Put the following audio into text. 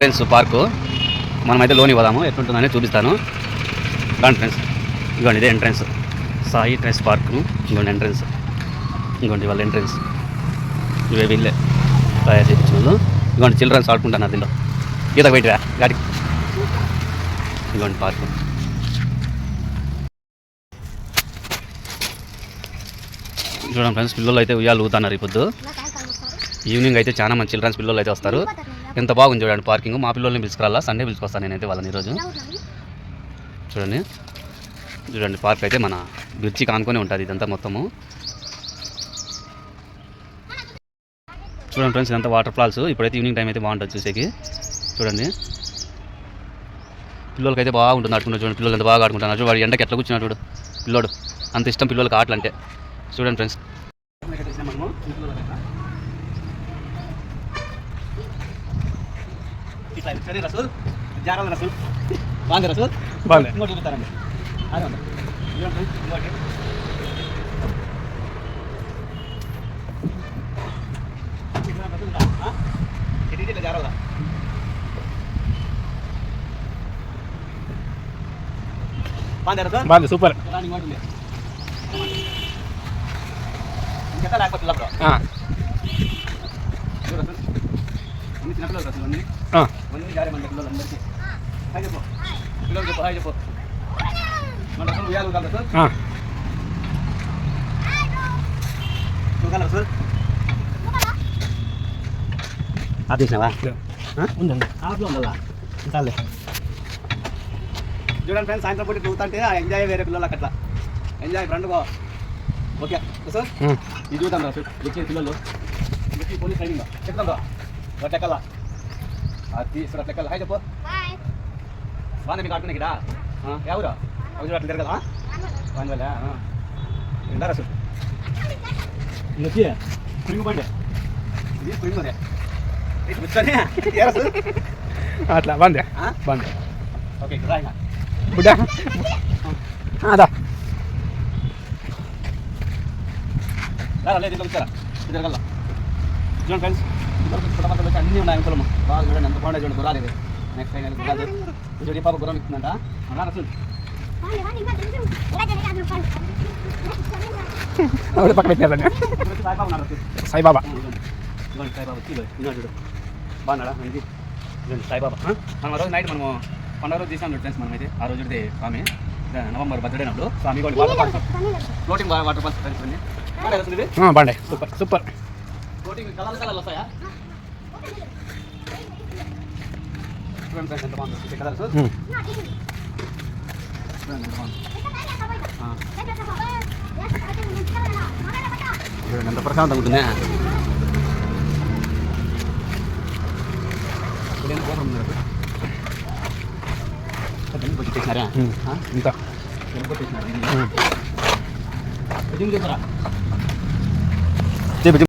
Friends park మనమైతే loan ఇవ్వదాము ఎట్లుంటుందని చూపిస్తాను. దాని ఫ్రెండ్స్ ఇదిగోండి ఇదే ఎంట్రన్స్ సాయి ట్రెస్ పార్క్. ఇదిగోండి ఎంట్రన్స్, ఇదిగోండి వాళ్ళ ఎంట్రన్స్. ఇవే వీళ్ళే తయారు చేయించిన వాళ్ళు. ఇదిగోండి చిల్డ్రన్స్ ఆడుకుంటున్నారు దీంట్లో. ఈత బయటరా గాడికి. ఇదిగోండి పార్కు. చూడండి ఫ్రెండ్స్, పిల్లలు అయితే ఉయ్యాలు ఊతున్నారు. ఈ పొద్దు ఈవినింగ్ అయితే చాలా మంది చిల్డ్రన్స్ పిల్లలు అయితే వస్తారు. ఎంత బాగుంది చూడండి పార్కింగ్. మా పిల్లల్ని పిలుచుకురాలా, సండే పిలుచుకొస్తాను నేనైతే వాళ్ళని ఈరోజు. చూడండి చూడండి పార్క్ అయితే మన బ్రిడ్జి కానుకొని ఉంటుంది ఇదంతా మొత్తము. చూడండి ఫ్రెండ్స్, ఇదంతా వాటర్ ఫాల్స్. ఇప్పుడైతే ఈవినింగ్ టైం అయితే బాగుంటుంది చూసేకి. చూడండి పిల్లలకి అయితే బాగుంటుంది ఆడుకుంటారు. చూడండి పిల్లలు ఎంత బాగా ఆడుకుంటున్నారు. చూడు వాడు ఎండకి ఎట్లా కూర్చున్నాడు చూడు పిల్లోడు. అంత ఇష్టం పిల్లలకి ఆటలు అంటే. చూడండి ఫ్రెండ్స్ రసూల్ జాగ్రత్త రసూల్ బాగుంది రసూల్ బాగుంది. ఇంకోటి చూపుతారండి అదే ఉంది. ఇంకోటి జాగ్రత్త బాగుంది రసూల్ బాగుంది సూపర్. ఇంకోటి ఇంకెంత లేకపోతే పిల్లలు అన్ని చిన్నపిల్లలు రసూల్ అన్నీ జారే మన పిల్లలు అందరికీ. హాయ్ చెప్పు పిల్లలు చెప్పు హాయ్ చెప్పు. మన రసూల్ ఉయ్యాలు కాదు రసూల్ చూడాలి రసూల్. ఆఫ్ చేసినావా? ఉందండి ఆఫ్లో ఉండాలా చాలే. చూడండి ఫ్రెండ్స్, సాయంత్రం పూట చూస్తుంటే ఆ ఎంజాయ్ వేరే పిల్లలకి అట్లా ఎంజాయ్ ఫ్రెండ్కో. ఓకే సార్ ఇది చూద్దాం రసూల్. వచ్చే పిల్లలు వచ్చి పోలీస్ ట్రైనింగ్ చెప్తాం రా ఎక్కల్లా అది ఇక్కడ ఎక్కల్లా. హాయ్ చెప్పు బాగుంది మీకు ఆడుకునే ఇక్కడ ఎవరు అవి అట్లా తిరగదా బాగుంది ఎండా రసూల్. ఇది వచ్చి స్ప్రింగ్ పండి ఇది స్ప్రింగ్ అదే కూర్చొని అట్లా బాగుంది బాగుంది. ఓకే ఇక్కడ రాయినా బుడ్డా అదా లేదు ఇట్లా వచ్చారా తిరగల్లా. చూడండి ఫ్రెండ్స్ అన్నీ ఉన్నాయి అనుకూలము. బాగా చూడండి ఎంత బాగుండే చూడండి. గుర్రాలు ఇవి నెక్స్ట్ టైం గుర్రాలు చూడండి. పాప గుర్రం ఇస్తుందంట రసూల్. పక్కన పెట్టినారండి సాయిబాబా ఉన్నారు రసూల్. సాయిబాబా సాయిబాబా చూడు బాగున్నాడా మనకి. చూడండి సాయిబాబా. మనం ఆ రోజు నైట్ మనము పండుగ రోజు చేసాం ఫ్రెండ్స్. మనమైతే ఆ రోజు స్వామి నవంబర్ బర్త్డే అప్పుడు స్వామి కూడా waterfalls floating waterfalls friends బాగుండే సూపర్ సూపర్. ఫ్లోటింగ్ కలర్ కలర్లు వస్తాయా చూడండి ఫ్రెండ్స్ ఎంత బాగుంది కలర్స్. చూడండి ఎంత ప్రశాంతంగా ఉంటుంది. చేసినారా ఇంకా చేసినారా